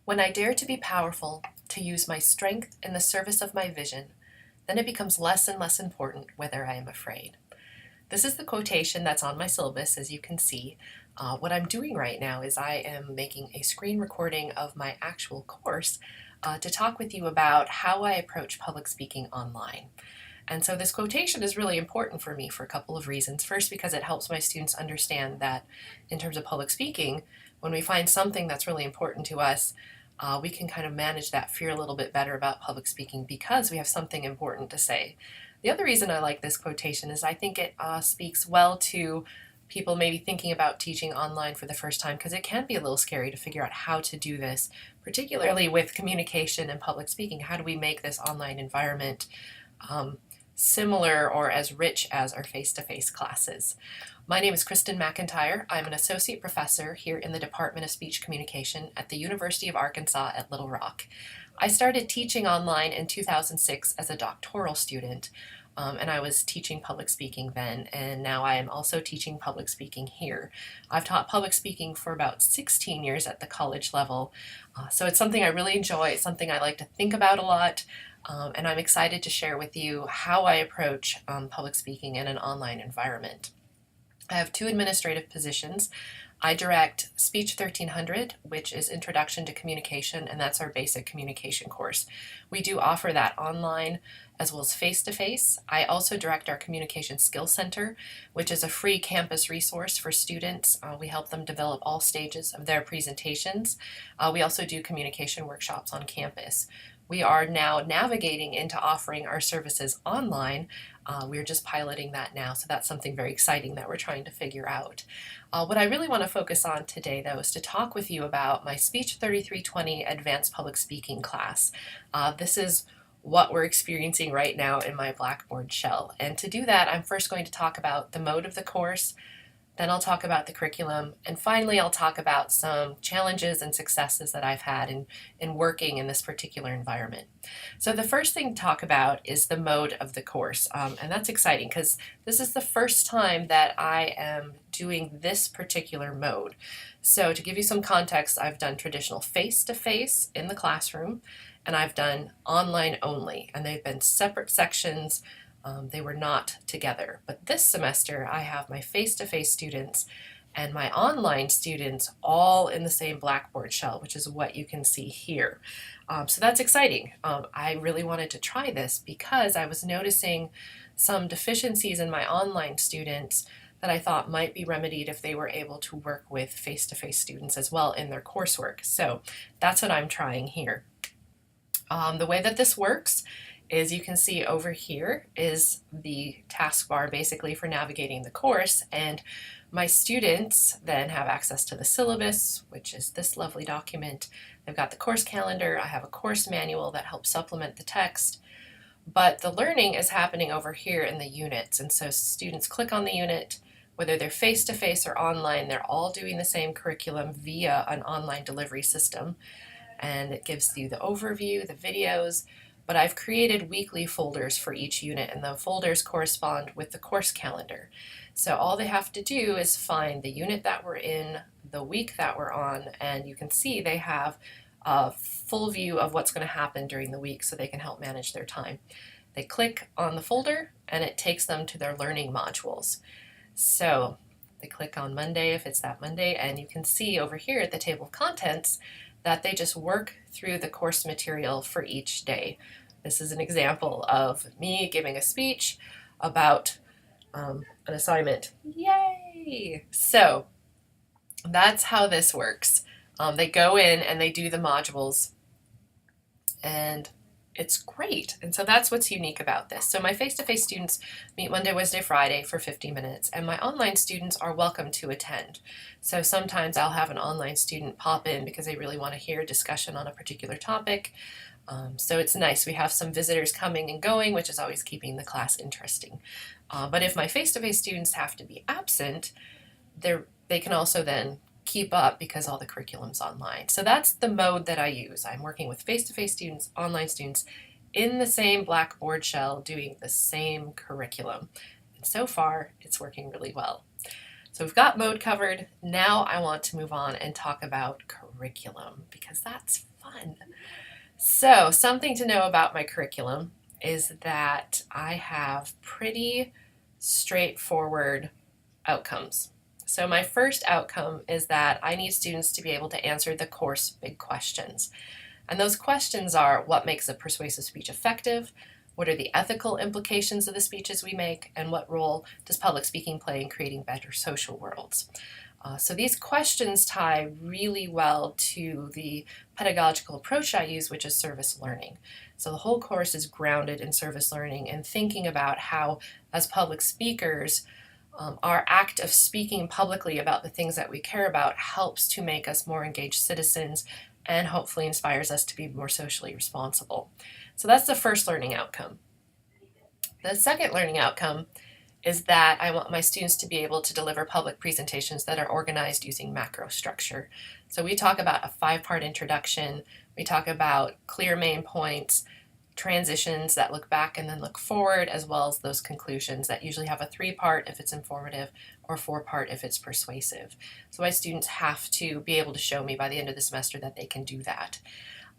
When I dare to be powerful, to use my strength in the service of my vision, then it becomes less and less important whether I am afraid. This is the quotation that's on my syllabus, as you can see. What I'm doing right now is I am making a screen recording of my actual course to talk with you about how I approach public speaking online. And so this quotation is really important for me for a couple of reasons. First, because it helps my students understand that in terms of public speaking, when we find something that's really important to us, we can kind of manage that fear a little bit better about public speaking because we have something important to say. The other reason I like this quotation is I think it speaks well to people maybe thinking about teaching online for the first time, because it can be a little scary to figure out how to do this, particularly with communication and public speaking. How do we make this online environment similar or as rich as our face-to-face classes? My name is Kristen McIntyre. I'm an associate professor here in the Department of Speech Communication at the University of Arkansas at Little Rock. I started teaching online in 2006 as a doctoral student, and I was teaching public speaking then, and now I am also teaching public speaking here. I've taught public speaking for about 16 years at the college level, so it's something I really enjoy. It's something I like to think about a lot, and I'm excited to share with you how I approach public speaking in an online environment. I have two administrative positions. I direct Speech 1300, which is Introduction to Communication, and that's our basic communication course. We do offer that online as well as face-to-face. I also direct our Communication Skills Center, which is a free campus resource for students. We help them develop all stages of their presentations. We also do communication workshops on campus. We are now navigating into offering our services online. We're just piloting that now, so that's something very exciting that we're trying to figure out. What I really want to focus on today, though, is to talk with you about my Speech 3320 Advanced Public Speaking class. This is what we're experiencing right now in my Blackboard shell. And to do that, I'm first going to talk about the mode of the course, then I'll talk about the curriculum, and finally I'll talk about some challenges and successes that I've had in working in this particular environment. So the first thing to talk about is the mode of the course, and that's exciting because this is the first time that I am doing this particular mode. So to give you some context, I've done traditional face-to-face in the classroom, and I've done online only, and they've been separate sections. They were not together. But this semester, I have my face-to-face students and my online students all in the same Blackboard shell, which is what you can see here. So that's exciting. I really wanted to try this because I was noticing some deficiencies in my online students that I thought might be remedied if they were able to work with face-to-face students as well in their coursework. So that's what I'm trying here. The way that this works is you can see over here is the taskbar basically for navigating the course, and my students then have access to the syllabus, which is this lovely document. They've got the course calendar. I have a course manual that helps supplement the text, but the learning is happening over here in the units, and so students click on the unit. Whether they're face-to-face or online, they're all doing the same curriculum via an online delivery system, and it gives you the overview, the videos, but I've created weekly folders for each unit, and the folders correspond with the course calendar. So all they have to do is find the unit that we're in, the week that we're on, and you can see they have a full view of what's going to happen during the week so they can help manage their time. They click on the folder and it takes them to their learning modules. So they click on Monday if it's that Monday, and you can see over here at the table of contents that they just work through the course material for each day. This is an example of me giving a speech about an assignment. Yay! So that's how this works. They go in and they do the modules, and it's great. And so that's what's unique about this. So my face-to-face students meet Monday, Wednesday, Friday for 50 minutes, and my online students are welcome to attend. So sometimes I'll have an online student pop in because they really want to hear a discussion on a particular topic. So it's nice. We have some visitors coming and going, which is always keeping the class interesting. But if my face-to-face students have to be absent, they can also then keep up because all the curriculum's online. So that's the mode that I use. I'm working with face-to-face students, online students, in the same Blackboard shell, doing the same curriculum. And so far, it's working really well. So we've got mode covered. Now I want to move on and talk about curriculum because that's fun. So something to know about my curriculum is that I have pretty straightforward outcomes. So my first outcome is that I need students to be able to answer the course big questions. And those questions are: what makes a persuasive speech effective? What are the ethical implications of the speeches we make? And what role does public speaking play in creating better social worlds? So these questions tie really well to the pedagogical approach I use, which is service learning. So the whole course is grounded in service learning and thinking about how, as public speakers, our act of speaking publicly about the things that we care about helps to make us more engaged citizens and hopefully inspires us to be more socially responsible. So that's the first learning outcome. The second learning outcome is that I want my students to be able to deliver public presentations that are organized using macro structure. So we talk about a 5-part introduction, we talk about clear main points, transitions that look back and then look forward, as well as those conclusions that usually have a 3-part if it's informative or 4-part if it's persuasive. So my students have to be able to show me by the end of the semester that they can do that.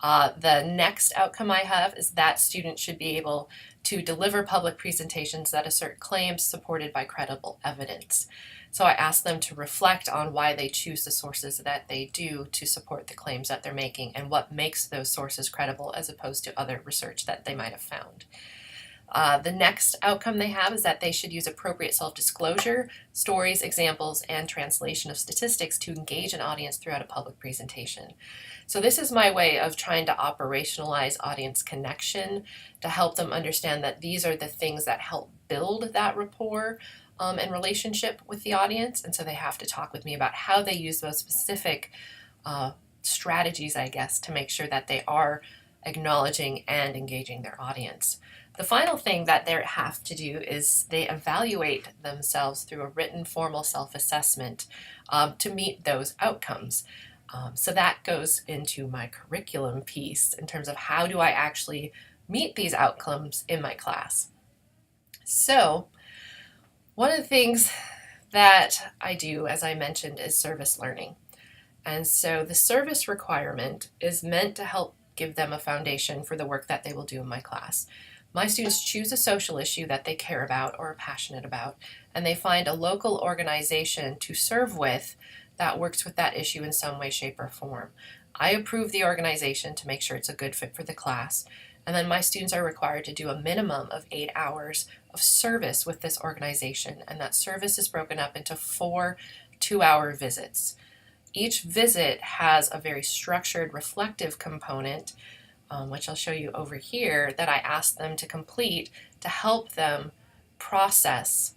The next outcome I have is that students should be able to deliver public presentations that assert claims supported by credible evidence. So I ask them to reflect on why they choose the sources that they do to support the claims that they're making and what makes those sources credible as opposed to other research that they might have found. The next outcome they have is that they should use appropriate self-disclosure, stories, examples, and translation of statistics to engage an audience throughout a public presentation. So this is my way of trying to operationalize audience connection to help them understand that these are the things that help build that rapport and relationship with the audience. And so they have to talk with me about how they use those specific strategies, I guess, to make sure that they are acknowledging and engaging their audience. The final thing that they have to do is they evaluate themselves through a written formal self-assessment to meet those outcomes. So that goes into my curriculum piece in terms of how do I actually meet these outcomes in my class. So one of the things that I do, as I mentioned, is service learning. And so the service requirement is meant to help give them a foundation for the work that they will do in my class. My students choose a social issue that they care about or are passionate about, and they find a local organization to serve with that works with that issue in some way, shape, or form. I approve the organization to make sure it's a good fit for the class, and then my students are required to do a minimum of 8 hours of service with this organization, and that service is broken up into 4 2-hour visits. Each visit has a very structured reflective component, which I'll show you over here, that I ask them to complete to help them process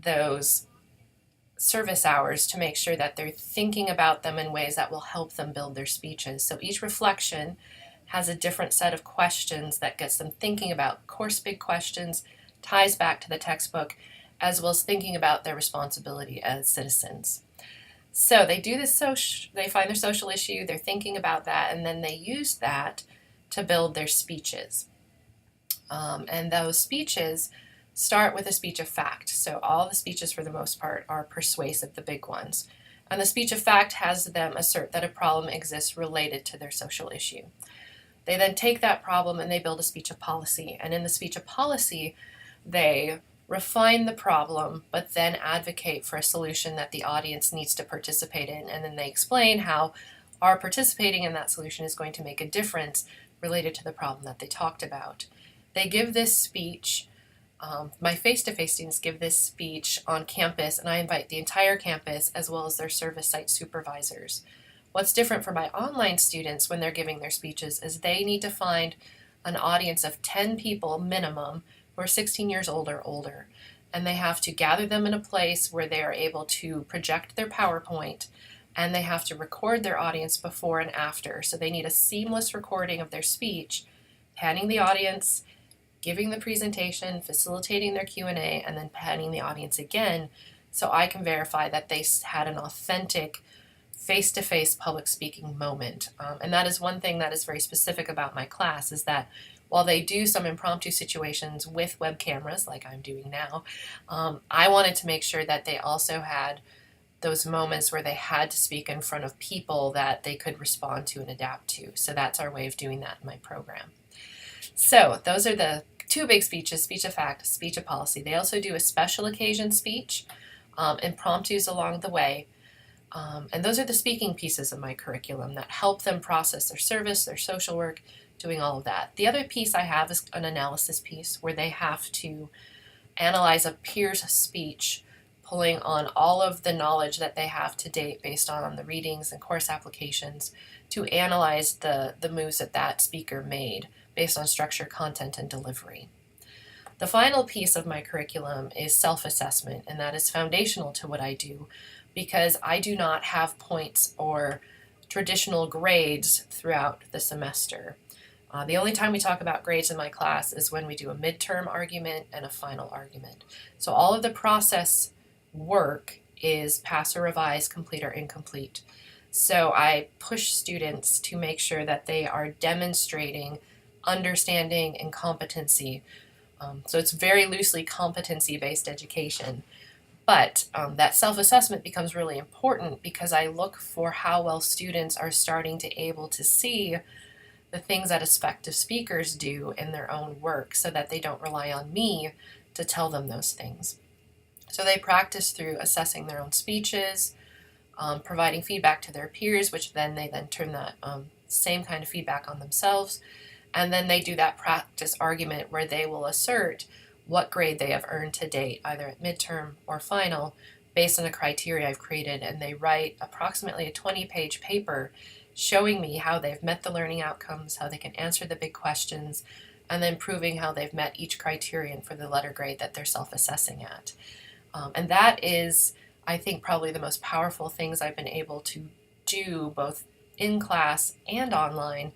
those service hours to make sure that they're thinking about them in ways that will help them build their speeches. So each reflection has a different set of questions that gets them thinking about course big questions, ties back to the textbook, as well as thinking about their responsibility as citizens. So they do this they find their social issue, they're thinking about that, and then they use that to build their speeches. And those speeches start with a speech of fact. So all the speeches, for the most part, are persuasive, the big ones. And the speech of fact has them assert that a problem exists related to their social issue. They then take that problem and they build a speech of policy. And in the speech of policy, they refine the problem, but then advocate for a solution that the audience needs to participate in. And then they explain how our participating in that solution is going to make a difference related to the problem that they talked about. They give this speech, my face-to-face students give this speech on campus, and I invite the entire campus as well as their service site supervisors. What's different for my online students when they're giving their speeches is they need to find an audience of 10 people minimum who are 16 years old or older, and they have to gather them in a place where they are able to project their PowerPoint, and they have to record their audience before and after. So they need a seamless recording of their speech, panning the audience, giving the presentation, facilitating their Q&A, and then panning the audience again so I can verify that they had an authentic face-to-face public speaking moment. And that is one thing that is very specific about my class, is that while they do some impromptu situations with web cameras, like I'm doing now, I wanted to make sure that they also had those moments where they had to speak in front of people that they could respond to and adapt to. So that's our way of doing that in my program. So those are the two big speeches, speech of fact, speech of policy. They also do a special occasion speech, impromptus along the way. And those are the speaking pieces of my curriculum that help them process their service, their social work, doing all of that. The other piece I have is an analysis piece where they have to analyze a peer's speech, pulling on all of the knowledge that they have to date based on the readings and course applications to analyze the moves that speaker made based on structure, content, and delivery. The final piece of my curriculum is self-assessment, and that is foundational to what I do because I do not have points or traditional grades throughout the semester. The only time we talk about grades in my class is when we do a midterm argument and a final argument. So all of the process work is pass or revise, complete or incomplete. So I push students to make sure that they are demonstrating understanding and competency. So it's very loosely competency-based education. But that self-assessment becomes really important because I look for how well students are starting to able to see the things that effective speakers do in their own work so that they don't rely on me to tell them those things. So they practice through assessing their own speeches, providing feedback to their peers, which then they turn that same kind of feedback on themselves. And then they do that practice argument where they will assert what grade they have earned to date, either at midterm or final, based on the criteria I've created. And they write approximately a 20-page paper showing me how they've met the learning outcomes, how they can answer the big questions, and then proving how they've met each criterion for the letter grade that they're self-assessing at. And that is, I think, probably the most powerful things I've been able to do both in class and online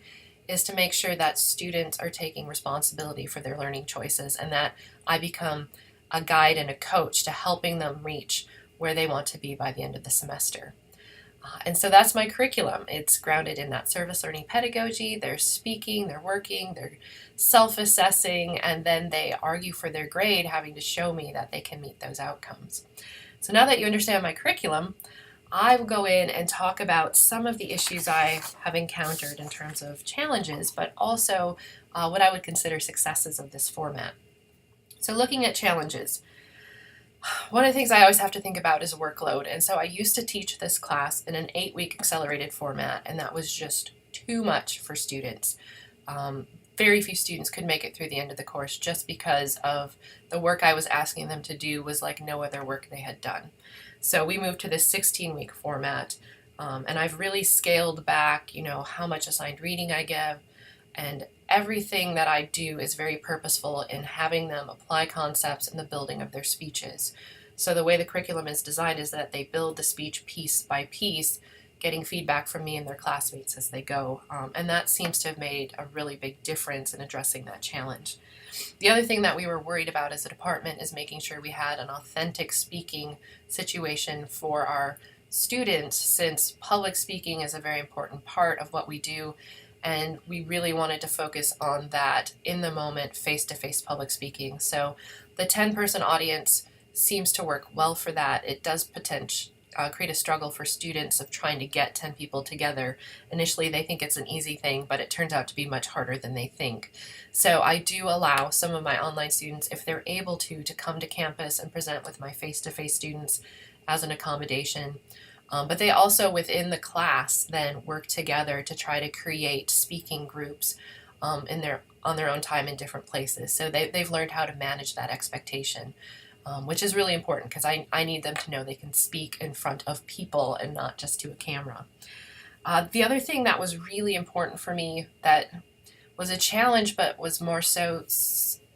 is to make sure that students are taking responsibility for their learning choices and that I become a guide and a coach to helping them reach where they want to be by the end of the semester. And so that's my curriculum. It's grounded in that service learning pedagogy. They're speaking, they're working, they're self-assessing, and then they argue for their grade, having to show me that they can meet those outcomes. So now that you understand my curriculum, I will go in and talk about some of the issues I have encountered in terms of challenges, but also what I would consider successes of this format. So looking at challenges, one of the things I always have to think about is workload. And so I used to teach this class in an 8-week accelerated format, and that was just too much for students. Very few students could make it through the end of the course just because of the work I was asking them to do was like no other work they had done. So we moved to this 16-week format, and I've really scaled back, how much assigned reading I give, and everything that I do is very purposeful in having them apply concepts in the building of their speeches. So the way the curriculum is designed is that they build the speech piece by piece, getting feedback from me and their classmates as they go. And that seems to have made a really big difference in addressing that challenge. The other thing that we were worried about as a department is making sure we had an authentic speaking situation for our students, since public speaking is a very important part of what we do. And we really wanted to focus on that in the moment, face-to-face public speaking. So the 10-person audience seems to work well for that. It does create a struggle for students of trying to get 10 people together. Initially, they think it's an easy thing, but it turns out to be much harder than they think. So I do allow some of my online students, if they're able to come to campus and present with my face-to-face students as an accommodation. But they also, within the class, then work together to try to create speaking groups on their own time in different places. So they've learned how to manage that expectation, which is really important because I need them to know they can speak in front of people and not just to a camera. The other thing that was really important for me that was a challenge but was more so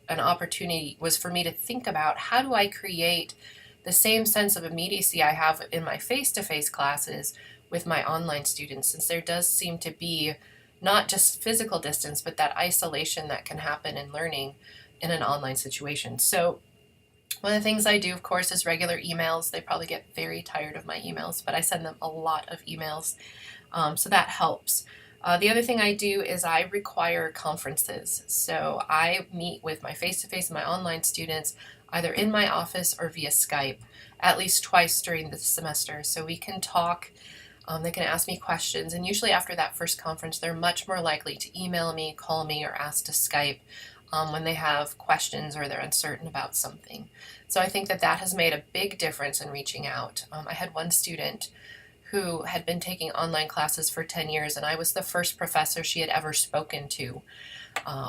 an opportunity was for me to think about how do I create the same sense of immediacy I have in my face-to-face classes with my online students, since there does seem to be not just physical distance, but that isolation that can happen in learning in an online situation. So one of the things I do, of course, is regular emails. They probably get very tired of my emails, but I send them a lot of emails, so that helps. The other thing I do is I require conferences. So I meet with my face-to-face and my online students either in my office or via Skype. at least twice during the semester. So we can talk, they can ask me questions, and usually after that first conference, they're much more likely to email me, call me, or ask to Skype when they have questions or they're uncertain about something. So I think that that has made a big difference in reaching out. I had one student who had been taking online classes for 10 years, and I was the first professor she had ever spoken to,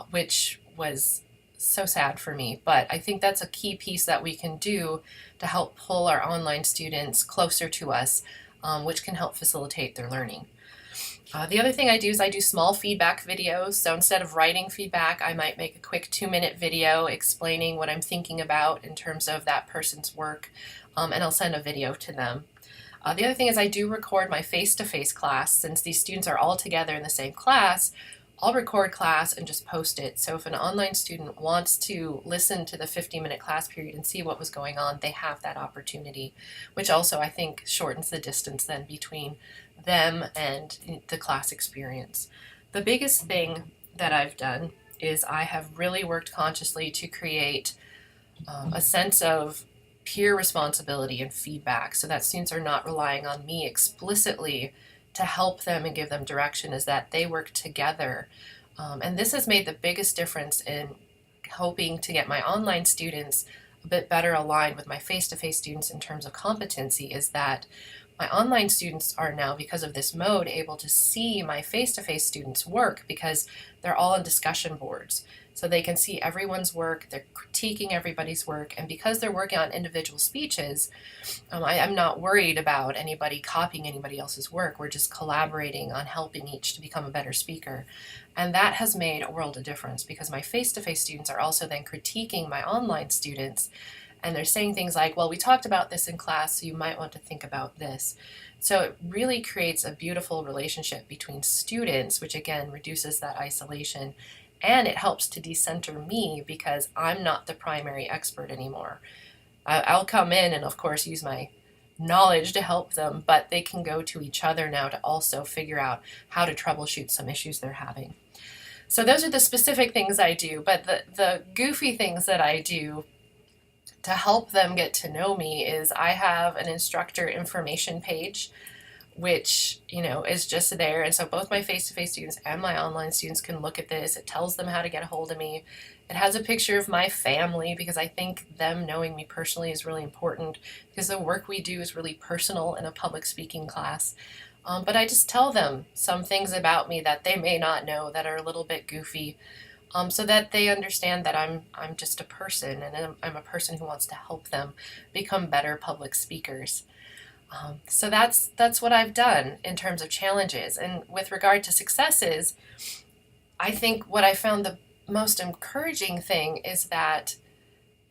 which was so sad for me. But I think that's a key piece that we can do to help pull our online students closer to us, which can help facilitate their learning. The other thing I do is I do small feedback videos. So instead of writing feedback, I might make a quick 2-minute video explaining what I'm thinking about in terms of that person's work, and I'll send a video to them. The other thing is I do record my face-to-face class. Since these students are all together in the same class, I'll record class and just post it. So if an online student wants to listen to the 50-minute class period and see what was going on, they have that opportunity, which also I think shortens the distance then between them and the class experience. The biggest thing that I've done is I have really worked consciously to create a sense of peer responsibility and feedback so that students are not relying on me explicitly to help them and give them direction, is that they work together. And this has made the biggest difference in hoping to get my online students a bit better aligned with my face-to-face students in terms of competency, is that my online students are now, because of this mode, able to see my face-to-face students' work because they're all on discussion boards. So they can see everyone's work, they're critiquing everybody's work, and because they're working on individual speeches, I'm not worried about anybody copying anybody else's work. We're just collaborating on helping each to become a better speaker. And that has made a world of difference because my face-to-face students are also then critiquing my online students, and they're saying things like, well, we talked about this in class, so you might want to think about this. So it really creates a beautiful relationship between students, which again reduces that isolation. And it helps to decenter me because I'm not the primary expert anymore. I'll come in and, of course, use my knowledge to help them, but they can go to each other now to also figure out how to troubleshoot some issues they're having. So those are the specific things I do, but the goofy things that I do to help them get to know me is I have an instructor information page, which, is just there. And so both my face-to-face students and my online students can look at this. It tells them how to get a hold of me. It has a picture of my family because I think them knowing me personally is really important because the work we do is really personal in a public speaking class. But I just tell them some things about me that they may not know that are a little bit goofy, so that they understand that I'm just a person, and I'm a person who wants to help them become better public speakers. So that's what I've done in terms of challenges. And with regard to successes, I think what I found the most encouraging thing is that,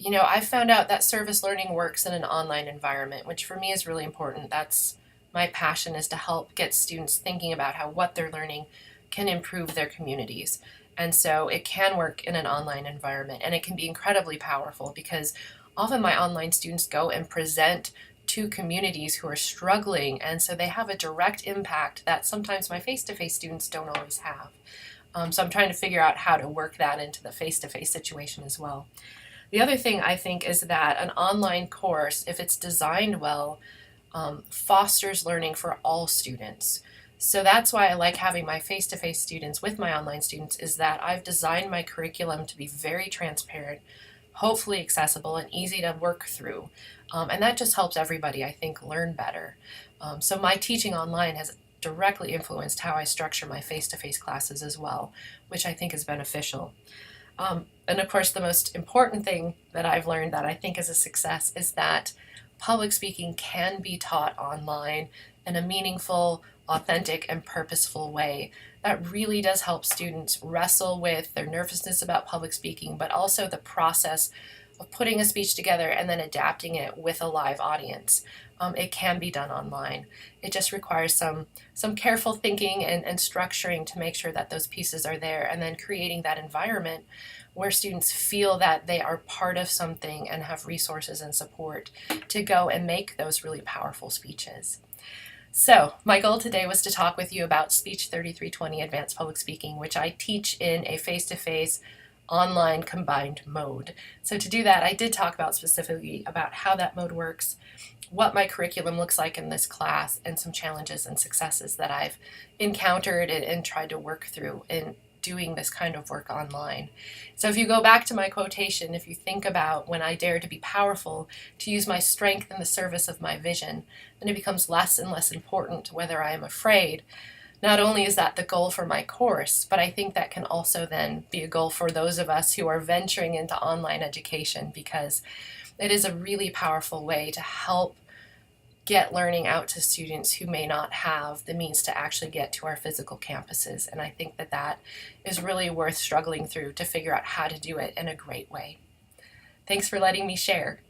I found out that service learning works in an online environment, which for me is really important. That's my passion, is to help get students thinking about how what they're learning can improve their communities. And so it can work in an online environment, and it can be incredibly powerful because often my online students go and present to communities who are struggling, and so they have a direct impact that sometimes my face-to-face students don't always have. So I'm trying to figure out how to work that into the face-to-face situation as well. The other thing I think is that an online course, if it's designed well, fosters learning for all students. So that's why I like having my face-to-face students with my online students, is that I've designed my curriculum to be very transparent, hopefully accessible, and easy to work through. And that just helps everybody, I think, learn better. So my teaching online has directly influenced how I structure my face-to-face classes as well, which I think is beneficial. And of course, the most important thing that I've learned that I think is a success is that public speaking can be taught online in a meaningful, authentic, and purposeful way. That really does help students wrestle with their nervousness about public speaking, but also the process of putting a speech together and then adapting it with a live audience. It can be done online. It just requires some careful thinking and structuring to make sure that those pieces are there, and then creating that environment where students feel that they are part of something and have resources and support to go and make those really powerful speeches. So my goal today was to talk with you about Speech 3320 Advanced Public Speaking, which I teach in a face-to-face online combined mode. So to do that, I did talk about specifically about how that mode works, what my curriculum looks like in this class, and some challenges and successes that I've encountered and tried to work through in doing this kind of work online. So if you go back to my quotation, if you think about when I dare to be powerful, to use my strength in the service of my vision, then it becomes less and less important whether I am afraid. Not only is that the goal for my course, but I think that can also then be a goal for those of us who are venturing into online education, because it is a really powerful way to help get learning out to students who may not have the means to actually get to our physical campuses. And I think that that is really worth struggling through to figure out how to do it in a great way. Thanks for letting me share.